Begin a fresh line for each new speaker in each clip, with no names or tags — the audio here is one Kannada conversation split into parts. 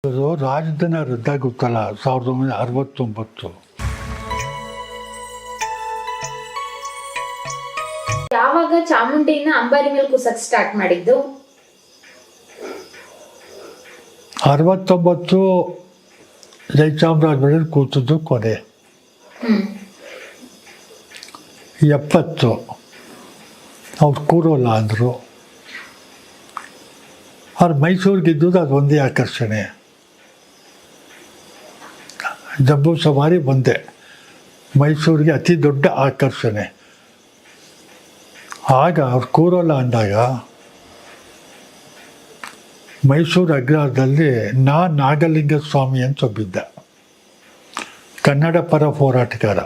ಅದು ರಾಜಧಾನಿ ರದ್ದಾಗುತ್ತಲ್ಲ 1969.
ಯಾವಾಗ ಚಾಮುಂಡಿನ ಅಂಬಾರಿ ಮೇಲೆ ಕೂಸಕ್ ಸ್ಟಾರ್ಟ್ ಮಾಡಿದ್ದು?
69 ಜಯಚಾಮರಾಜ ಕೂತದ್ದು ಕೊನೆ. 70 ಅವ್ರು ಕೂರೋಲ್ಲ ಅಂದರು. ಅವ್ರು ಮೈಸೂರಿಗೆ ಇದ್ದುದು ಅದು ಒಂದೇ ಆಕರ್ಷಣೆ. ಜಂಬೂ ಸವಾರಿ ಒಂದೇ ಮೈಸೂರಿಗೆ ಅತಿ ದೊಡ್ಡ ಆಕರ್ಷಣೆ. ಆಗ ಅವ್ರು ಕೂರೋಲ್ಲ ಅಂದಾಗ ಮೈಸೂರು ಅಗ್ರಹಾರದಲ್ಲಿ ನಾಗಲಿಂಗ ಸ್ವಾಮಿ ಅಂತ ಒಬ್ಬಿದ್ದ, ಕನ್ನಡ ಪರ ಹೋರಾಟಗಾರ,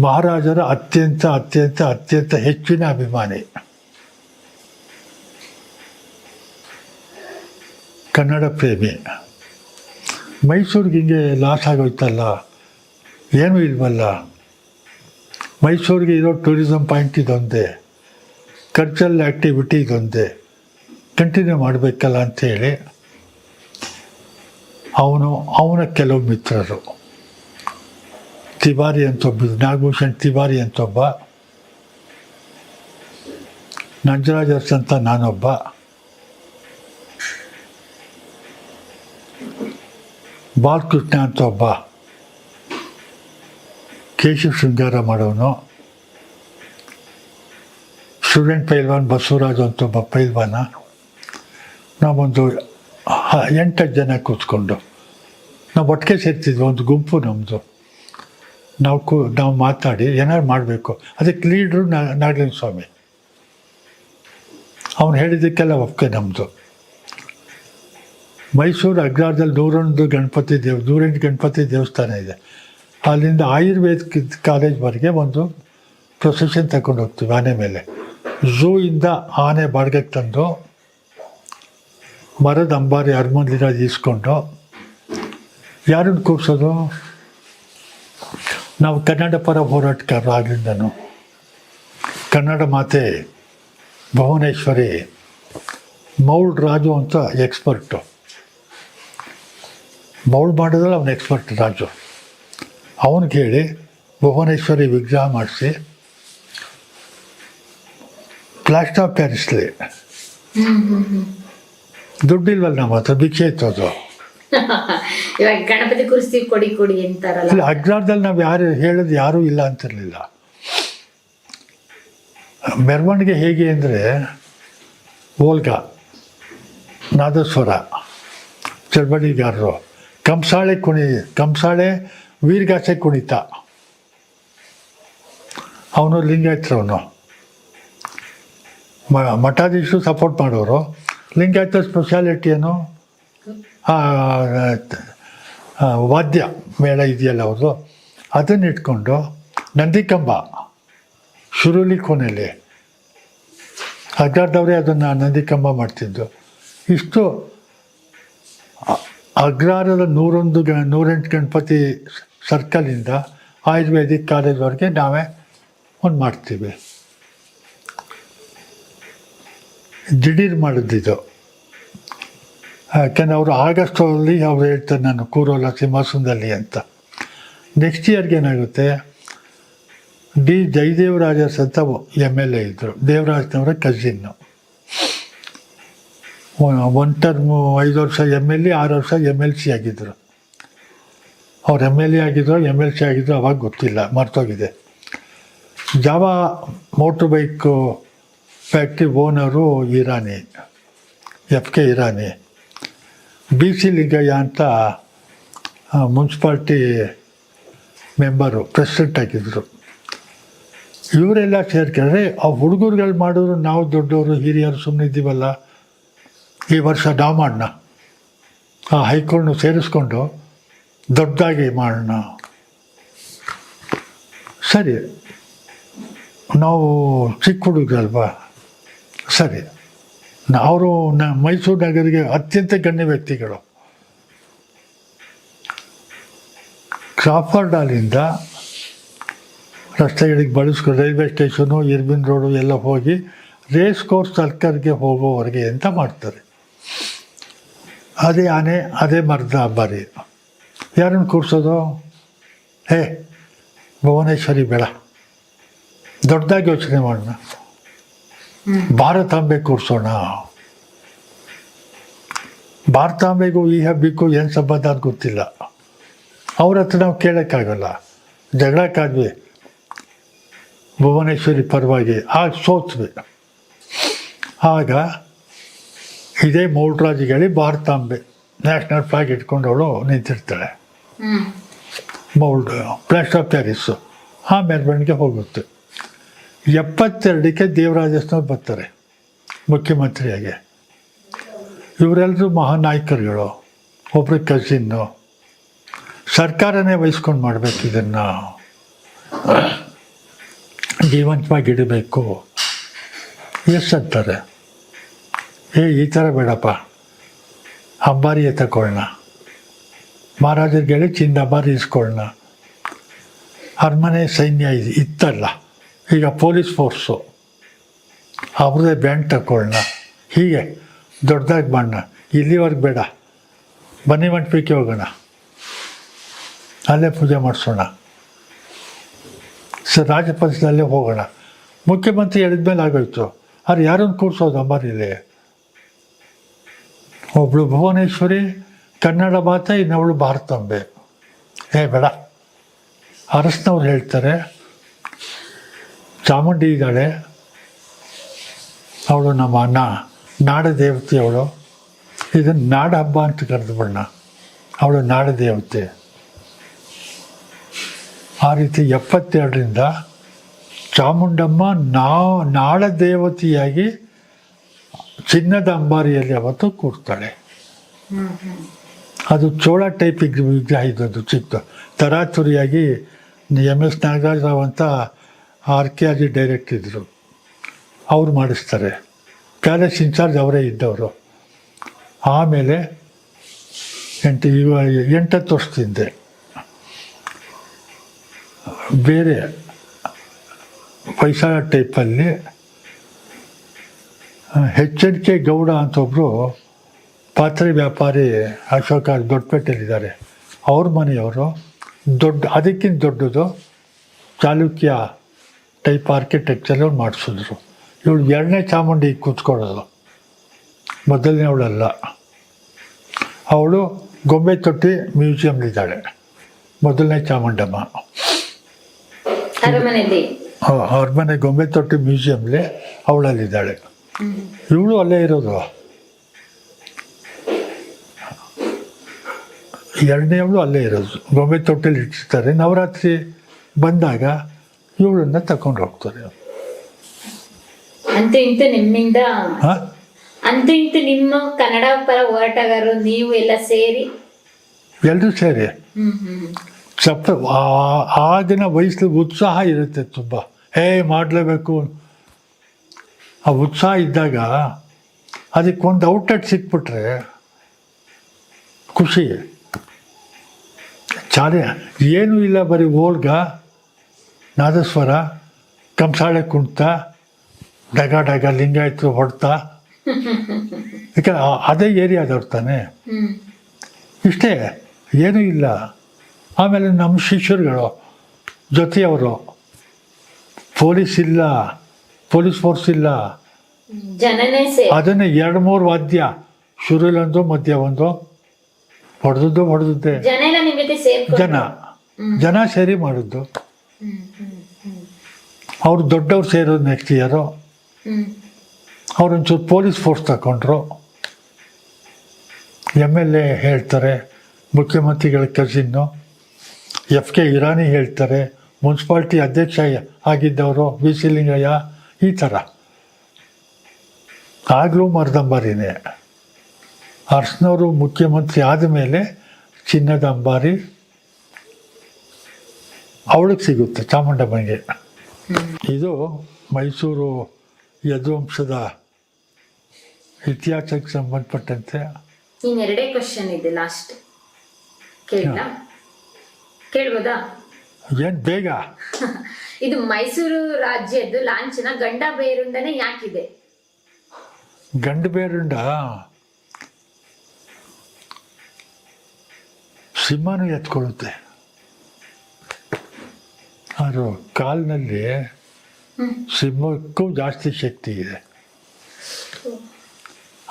ಮಹಾರಾಜರ ಅತ್ಯಂತ ಅತ್ಯಂತ ಅತ್ಯಂತ ಹೆಚ್ಚಿನ ಅಭಿಮಾನಿ, ಕನ್ನಡ ಪ್ರೇಮಿ. ಮೈಸೂರಿಗೆ ಹಿಂಗೆ ಲಾಸ್ ಆಗೋಯ್ತಲ್ಲ, ಏನೂ ಇಲ್ವಲ್ಲ, ಮೈಸೂರಿಗೆ ಇರೋ ಟೂರಿಸಮ್ ಪಾಯಿಂಟ್ ಇದೊಂದೇ, ಕಲ್ಚರಲ್ ಆ್ಯಕ್ಟಿವಿಟಿ ಇದೊಂದೇ, ಕಂಟಿನ್ಯೂ ಮಾಡಬೇಕಲ್ಲ ಅಂಥೇಳಿ ಅವನ ಕೆಲವು ಮಿತ್ರರು, ತಿವಾರಿ ಅಂತ ಒಬ್ಬ, ನಾಗಭೂಷಣ್ ತಿವಾರಿ ಅಂತ ಒಬ್ಬ, ನಂಜರಾಜರ್ಸ್ ಅಂತ ನಾನೊಬ್ಬ, ಬಾಲಕೃಷ್ಣ ಅಂತ ಒಬ್ಬ ಕೇಶವ ಶೃಂಗಾರ ಮಾಡೋನು, ಸ್ಟೂಡೆಂಟ್ ಪೈಲ್ವಾನ್ ಬಸವರಾಜು ಅಂತ ಒಬ್ಬ ಪೈಲ್ವಾನ, ನಾವೊಂದು 8 ಜನ ಕೂತ್ಕೊಂಡು ನಾವು ಒಟ್ಟಿಗೆ ಸೇರ್ತಿದ್ವಿ. ಒಂದು ಗುಂಪು ನಮ್ಮದು. ನಾವು ಮಾತಾಡಿ ಏನಾದ್ರು ಮಾಡಬೇಕು. ಅದಕ್ಕೆ ಲೀಡ್ರು ನಾಗಲಿಂಗ ಸ್ವಾಮಿ. ಅವನು ಹೇಳಿದ್ದಕ್ಕೆಲ್ಲ ಒಪ್ಪಿಗೆ ನಮ್ಮದು. ಮೈಸೂರು ಅಗ್ರಹಾರದಲ್ಲಿ 108 ಗಣಪತಿ ದೇವಸ್ಥಾನ ಇದೆ. ಅಲ್ಲಿಂದ ಆಯುರ್ವೇದ ಕಾಲೇಜ್ವರೆಗೆ ಒಂದು ಪ್ರೊಸೆಷನ್ ತಗೊಂಡು ಹೋಗ್ತೀವಿ ಆನೆ ಮೇಲೆ. ಝೂಯಿಂದ ಆನೆ ಬಾಡಿಗೆಗೆ ತಂದು ಮರದ ಅಂಬಾರಿ ಅರಮನೆಲಿರೋದು ಈಸ್ಕೊಂಡು ಯಾರನ್ನು ಕೂರಿಸೋದು? ನಾವು ಕನ್ನಡ ಪರ ಹೋರಾಟಗಾರರು ಆಗ್ಲಿಂದನು. ಕನ್ನಡ ಮಾತೆ ಭುವನೇಶ್ವರಿ, ಮೌಳ್ ರಾಜು ಅಂತ ಎಕ್ಸ್ಪರ್ಟು, ಮೌಳ್ ಮಾಡೋದ್ರಲ್ಲಿ ಅವನು ಎಕ್ಸ್ಪರ್ಟ್ ರಾಜು. ಅವನಿಗೆ ಹೇಳಿ ಭುವನೇಶ್ವರಿ ವಿಗ್ರಹ ಮಾಡಿಸಿ ಪ್ಲಾಸ್ಟರ್ ಆಫ್ ಪ್ಯಾರಿಸ್ಲಿ. ದುಡ್ಡಿಲ್ವಲ್ಲ ನಮ್ಮ ಹತ್ರ, ಭಿಕ್ಷೆ ಇತ್ತದು.
ಇವಾಗ ಗಣಪತಿ ಕುರ್ಸಿ ಕೊಡಿ ಅಂತಾರಲ್ಲ.
ಅಗ್ರಹಾರದಲ್ಲಿ ನಾವು ಯಾರೂ ಇಲ್ಲ ಅಂತಿರಲಿಲ್ಲ. ಮೆರವಣಿಗೆ ಹೇಗೆ ಅಂದರೆ ಓಲ್ಗ, ನಾದಸ್ವರ, ಚಳವಳಿಗಾರರು, ಕಂಸಾಳೆ ವೀರಗಾಸೆ ಕುಣಿತ. ಅವನು ಲಿಂಗಾಯತರವನು, ಮಠಾಧೀಶರು ಸಪೋರ್ಟ್ ಮಾಡೋರು. ಲಿಂಗಾಯತ ಸ್ಪೆಷಾಲಿಟಿ ಏನು, ವಾದ್ಯ ಮೇಳ ಇದೆಯಲ್ಲ ಅವ್ರದ್ದು, ಅದನ್ನು ಇಟ್ಕೊಂಡು ನಂದಿಕಂಬ ಶುರುಲಿ ಕೊನೆಯಲ್ಲಿ ಅಗ್ರಹಾರದವರೇ ಅದನ್ನು ನಂದಿಕಂಬ ಮಾಡ್ತಿದ್ದು. ಇಷ್ಟು ಅಗ್ರಹಾರದ 108 ಗಣಪತಿ ಸರ್ಕಲಿಂದ ಆಯುರ್ವೇದಿಕ್ ಕಾಲೇಜ್ವರೆಗೆ ನಾವೇ ಒಂದು ಮಾಡ್ತೀವಿ. ದಿಢೀರ್ ಮಾಡಿದ್ದಿದ್ದು. ಯಾಕೆಂದರೆ ಅವರು ಆಗಸ್ಟಲ್ಲಿ ಅವ್ರು ಹೇಳ್ತಾರೆ ನಾನು ಕೂರೋಲ್ಲ ಸಿಂಹಾಸನದಲ್ಲಿ ಅಂತ. ನೆಕ್ಸ್ಟ್ ಇಯರ್ಗೆ ಏನಾಗುತ್ತೆ, ಡಿ ಜಯದೇವರಾಜಸ್ ಅಂತ MLA ಇದ್ದರು, ದೇವರಾಜನವರ ಕಸಿನ್ನು. 1 ಟರ್ಮು 5 ವರ್ಷ MLA, 6 ವರ್ಷ MLC ಆಗಿದ್ದರು. ಅವ್ರು MLA ಆಗಿದ್ರು MLC ಆಗಿದ್ರು ಅವಾಗ ಗೊತ್ತಿಲ್ಲ, ಮರ್ತೋಗಿದೆ. Java motor bike factory owner Irani, FK Irani. BC Lingayya ಅಂತ ಮುನ್ಸಿಪಾಲ್ಟಿ ಮೆಂಬರು, ಪ್ರೆಸಿಡೆಂಟ್ ಆಗಿದ್ದರು. ಇವರೆಲ್ಲ ಸೇರ್ಕೊಂಡ್ರೆ ಆ ಹುಡುಗರುಗಳು ಮಾಡಿದ್ರು, ನಾವು ದೊಡ್ಡವರು ಹಿರಿಯರು ಸುಮ್ಮನಿದ್ದೀವಲ್ಲ, ಈ ವರ್ಷ ನಾವು ಮಾಡೋಣ, ಆ ಹೈಕೋರ್ಟ್ನು ಸೇರಿಸ್ಕೊಂಡು ದೊಡ್ಡದಾಗಿ ಮಾಡೋಣ. ಸರಿ, ನಾವು ಚಿಕ್ಕ ಹುಡುಗರಲ್ವಾ, ಸರಿ. ಅವರು ಮೈಸೂರು ನಗರಿಗೆ ಅತ್ಯಂತ ಗಣ್ಯ ವ್ಯಕ್ತಿಗಳು. ಕ್ರಾಫರ್ಡ್ ಹಾಲಿಂದ ರಸ್ತೆಗಳಿಗೆ ಬಳಸ್ಕೊಂಡು ರೈಲ್ವೆ ಸ್ಟೇಷನು, ಇರ್ವಿನ್ ರೋಡು ಎಲ್ಲ ಹೋಗಿ ರೇಸ್ ಕೋರ್ಸ್ ಸರ್ಕಲ್ಗೆ ಹೋಗೋವರೆಗೆ ಅಂತ ಮಾಡ್ತಾರೆ. ಅದೇ ಆನೆ, ಅದೇ ಮರದ ಅಂಬಾರಿ. ಯಾರನ್ನು ಕೂರಿಸೋದು? ಹೇ ಭುವನೇಶ್ವರಿ ಬೇಡ, ದೊಡ್ಡದಾಗಿ ಯೋಚನೆ ಮಾಡೋಣ, ಭಾರತಾಂಬೆ ಕೂರಿಸೋಣ. ಭಾರತಾಂಬೆಗೂ ಈ ಹಬ್ಬಕ್ಕೂ ಏನು ಸಂಬಂಧ ಅಂತ ಗೊತ್ತಿಲ್ಲ. ಅವ್ರ ಹತ್ರ ನಾವು ಕೇಳೋಕ್ಕಾಗಲ್ಲ, ಜಗಳಕ್ಕಾದ್ವಿ ಭುವನೇಶ್ವರಿ ಪರವಾಗಿ. ಆಗ ಸೋತ್ವಿ. ಆಗ ಇದೇ ಮೌಲ್ರಾಜಿಗೆ ಹೇಳಿ ಭಾರತಾಂಬೆ ನ್ಯಾಷನಲ್ ಫ್ಲಾಗ್ ಇಟ್ಕೊಂಡವಳು ನಿಂತಿರ್ತಾಳೆ. ಮೌಲ್ಡ್ ಪ್ಲಾಸ್ಟರ್ ಆಫ್ ಪ್ಯಾರಿಸ್ಸು ಆ ಮೆರವಣಿಗೆ ಹೋಗುತ್ತೆ. 72ಕ್ಕೆ ದೇವರಾಜಸ್ನವ್ರು ಬರ್ತಾರೆ ಮುಖ್ಯಮಂತ್ರಿಯಾಗಿ. ಇವರೆಲ್ಲರೂ ಮಹಾನಾಯಕರುಗಳು. ಒಬ್ಬರು ಕಸಿನ್ನು. ಸರ್ಕಾರನೇ ವಹಿಸ್ಕೊಂಡು ಮಾಡಬೇಕು, ಇದನ್ನು ಜೀವಂತವಾಗಿ ಇಡಬೇಕು. ಎಸ್ ಅಂತಾರೆ, ಈ ಥರ ಬೇಡಪ್ಪ, ಅಂಬಾರಿಯೇ ತಗೊಳ್ಳೋಣ, ಮಹಾರಾಜರಿಗೆ ಹೇಳಿ ಚಿನ್ನ ಅಂಬಾರಿ ಇಸ್ಕೊಳ್ಳೋಣ. ಅರಮನೆ ಸೈನ್ಯ ಇತ್ತಲ್ಲ, ಈಗ ಪೊಲೀಸ್ ಫೋರ್ಸು, ಅವ್ರದ್ದೇ ಬ್ಯಾಂಡ್ ತಗೊಳ್ಳೋಣ. ಹೀಗೆ ದೊಡ್ಡದಾಗಿ ಮಾಡೋಣ. ಇಲ್ಲಿವರೆಗೆ ಬೇಡ, ಬನ್ನಿ ಮಂಟಪಕ್ಕೆ ಹೋಗೋಣ, ಅಲ್ಲೇ ಪೂಜೆ ಮಾಡಿಸೋಣ, ರಾಜಪಥದಲ್ಲೇ ಹೋಗೋಣ. ಮುಖ್ಯಮಂತ್ರಿ ಹೇಳಿದ್ಮೇಲೆ ಆಗೋಯ್ತು. ಅವ್ರು ಯಾರನ್ನು ಕೂರಿಸೋದು ಅಂಬಾರಿಲಿ? ಒಬ್ಬಳು ಭುವನೇಶ್ವರಿ ಕನ್ನಡ ಮಾತೆ, ಇನ್ನೊಬ್ಳು ಭಾರತಾಂಬೆ. ಬೇಡ. ಅರಸನವ್ರು ಹೇಳ್ತಾರೆ, ಚಾಮುಂಡಿ ಇದ್ದಾಳೆ, ಅವಳು ನಮ್ಮ ನಾಡ ದೇವತೆ. ಅವಳು ಇದನ್ನು ನಾಡ ಹಬ್ಬ ಅಂತ ಕರೆದು ಬಿಡೋಣ, ಅವಳು ನಾಡ ದೇವತೆ. ಆ ರೀತಿ 72ರಿಂದ ಚಾಮುಂಡಮ್ಮ ನಾಡ ದೇವತೆಯಾಗಿ ಚಿನ್ನದ ಅಂಬಾರಿಯಲ್ಲಿ ಅವತ್ತು ಕೂರ್ತಾಳೆ. ಅದು ಚೋಳ ಟೈಪ್ ವಿಗ್ರಹ ಇದ್ದದ್ದು, ಚಿಕ್ಕ ತರಾತುರಿಯಾಗಿ. MS ನಾಗರಾಜರಾವ್ ಅಂತ ಆರ್ಕಿಯಾಲಜಿ ಡೈರೆಕ್ಟ್ ಇದ್ದರು, ಅವ್ರು ಮಾಡಿಸ್ತಾರೆ. ಪ್ಯಾಲೇಸ್ ಇನ್ಚಾರ್ಜ್ ಅವರೇ ಇದ್ದವರು. ಆಮೇಲೆ 8-10 ವರ್ಷದಿಂದ ಬೇರೆ ಹೊಯ್ಸಳ ಟೈಪಲ್ಲಿ HNK ಗೌಡ ಅಂತ ಒಬ್ಬರು ಪಾತ್ರೆ ವ್ಯಾಪಾರಿ ಅಶೋಕ ದೊಡ್ಡಪೇಟೆಯಲ್ಲಿದ್ದಾರೆ. ಅವ್ರ ಮನೆಯವರು ಅದಕ್ಕಿಂತ ದೊಡ್ಡದು ಚಾಲುಕ್ಯ ಟೈಪ್ ಆರ್ಕಿಟೆಕ್ಚರ್ ಮಾಡಿಸಿದ್ರು. ಇವಳು 2ನೇ ಚಾಮುಂಡಿ ಕೂತ್ಕೊಳ್ಳೋದು, ಮೊದಲನೇ ಅವಳಲ್ಲ. ಅವಳು ಗೊಂಬೆ ತೊಟ್ಟಿ ಮ್ಯೂಸಿಯಂಲಿದ್ದಾಳೆ, ಮೊದಲನೇ ಚಾಮುಂಡಮ್ಮ. ಅರಮನೆ ಗೊಂಬೆ ತೊಟ್ಟಿ ಮ್ಯೂಸಿಯಂಲಿ ಅವಳಲ್ಲಿದ್ದಾಳೆ. ಇವಳು ಅಲ್ಲೇ ಇರೋದು. 2ನೇವಳು ಅಲ್ಲೇ ಇರೋದು, ಗೊಂಬೆ ತೊಟ್ಟಿಲಿ ಇಟ್ಟಿರ್ತಾರೆ. ನವರಾತ್ರಿ ಬಂದಾಗ ಇವಳನ್ನ ತಗೊಂಡು ಹೋಗ್ತಾರೆ.
ಅಂತೂ ಇಂತೂ ನಿಮ್ಮಿಂದ, ಅಂತೂ ಇಂತೂ ನಿಮ್ಮ ಕನ್ನಡ ಪರ ಹೋರಾಟಗಾರರು ನೀವು ಎಲ್ಲ ಸೇರಿ,
ಎಲ್ಲರೂ ಸೇರಿ ಆಗಿನ ವಯಸ್ಸಲ್ಲಿ ಉತ್ಸಾಹ ಇರುತ್ತೆ ತುಂಬ. ಮಾಡಲೇಬೇಕು ಆ ಉತ್ಸಾಹ ಇದ್ದಾಗ ಅದಕ್ಕೊಂದು ಔಟ್ಲೆಟ್ ಸಿಕ್ಬಿಟ್ರೆ ಖುಷಿ. ಏನೂ ಇಲ್ಲ, ಬರೀ ಓಲ್ಗ, ನಾದಸ್ವರ, ಕಂಸಾಳೆ ಕುಣಿತ, ಡಗ ಲಿಂಗಾಯತರು ಹೊಡ್ತಾ. ಯಾಕಂದ್ರೆ ಅದೇ ಏರಿಯಾದವ್ರು ತಾನೆ, ಇಷ್ಟೇ, ಏನೂ ಇಲ್ಲ. ಆಮೇಲೆ ನಮ್ಮ ಶಿಷ್ಯರುಗಳು ಜೊತೆಯವರು, ಪೊಲೀಸ್ ಇಲ್ಲ, ಪೊಲೀಸ್ ಫೋರ್ಸ್ ಇಲ್ಲ. ಅದನ್ನೇ 2-3 ವಾದ್ಯ, ಶುರುಲೊಂದು ಮಧ್ಯ ಒಂದು, ಹೊಡೆದದ್ದೇ ಜನ ಸೇರಿ ಮಾಡಿದ್ದು. ಅವ್ರು ದೊಡ್ಡವ್ರು ಸೇರೋದು ನೆಕ್ಸ್ಟ್ ಇಯರು. ಅವ್ರೊಂಚೂರು ಪೊಲೀಸ್ ಫೋರ್ಸ್ ತಗೊಂಡ್ರು. MLA ಹೇಳ್ತಾರೆ, ಮುಖ್ಯಮಂತ್ರಿಗಳ ಕಸಿನ್ನು FK ಇರಾನಿ ಹೇಳ್ತಾರೆ, ಮುನ್ಸಿಪಾಲ್ಟಿ ಅಧ್ಯಕ್ಷ ಆಗಿದ್ದವರು BC ಲಿಂಗಯ್ಯ, ಈ ಥರ. ಆಗಲೂ ಮರದಂಬಾರಿನೇ. ಅರಸನವರು ಮುಖ್ಯಮಂತ್ರಿ ಆದಮೇಲೆ ಚಿನ್ನದ ಅಂಬಾರಿ ಅವಳಿಗೆ ಸಿಗುತ್ತೆ, ಚಾಮುಂಡಮ್ಮನಿಗೆ. ಇದು ಮೈಸೂರು ಯದುವಂಶದ ಇತಿಹಾಸಕ್ಕೆ ಸಂಬಂಧಪಟ್ಟಂತೆ.
ಇನ್ನೆರಡೇ ಕ್ವಶನ್ ಇದೆ, ಲಾಸ್ಟ್ ಕೇಳ್ಬೋದಾ?
ಏನು ಬೇಗ?
ಇದು ಮೈಸೂರು ರಾಜ್ಯದ್ದು ಲಾಂಛನ ಗಂಡ ಬೇರುಂಡನೇ ಯಾಕಿದೆ?
ಗಂಡು ಬೇರುಂಡ ಸಿಂಹನೂ ಎತ್ಕೊಳ್ಳುತ್ತೆ. ಅದು ಕಾಲಿನಲ್ಲಿ ಸಿಂಹಕ್ಕೂ ಜಾಸ್ತಿ ಶಕ್ತಿ ಇದೆ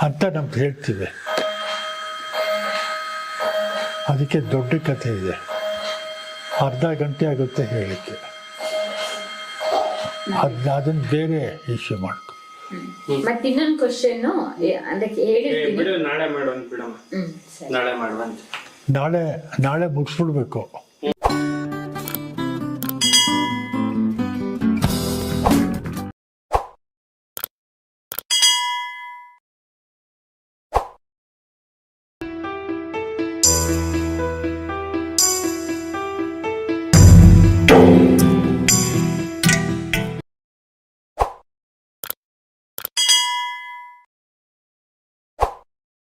ಅಂತ ನಮ್ಗೆ ಹೇಳ್ತೀವಿ. ಅದಕ್ಕೆ ದೊಡ್ಡ ಕಥೆ ಇದೆ, ಅರ್ಧ ಗಂಟೆ ಆಗುತ್ತೆ ಹೇಳಲಿಕ್ಕೆ. ಅದನ್ನ ಬೇರೆ ಇಶ್ಯೂ ಮಾಡ್ಕೊ.
ಮತ್ತೆ ಇನ್ನೊಂದು ಕ್ವಶನ್ ಅದಕ್ಕೆ ಹೇಳಿರ್ತೀನಿ.
ನಾಳೆ ಮಾಡುವಂತ ಬಿಡಮ್ಮ.
ಸರಿ.
ನಾಳೆ ಮಾಡುವಂತ.
ನಾಳೆ ಮುಗಿಸ್ಬಿಡ್ಬೇಕು.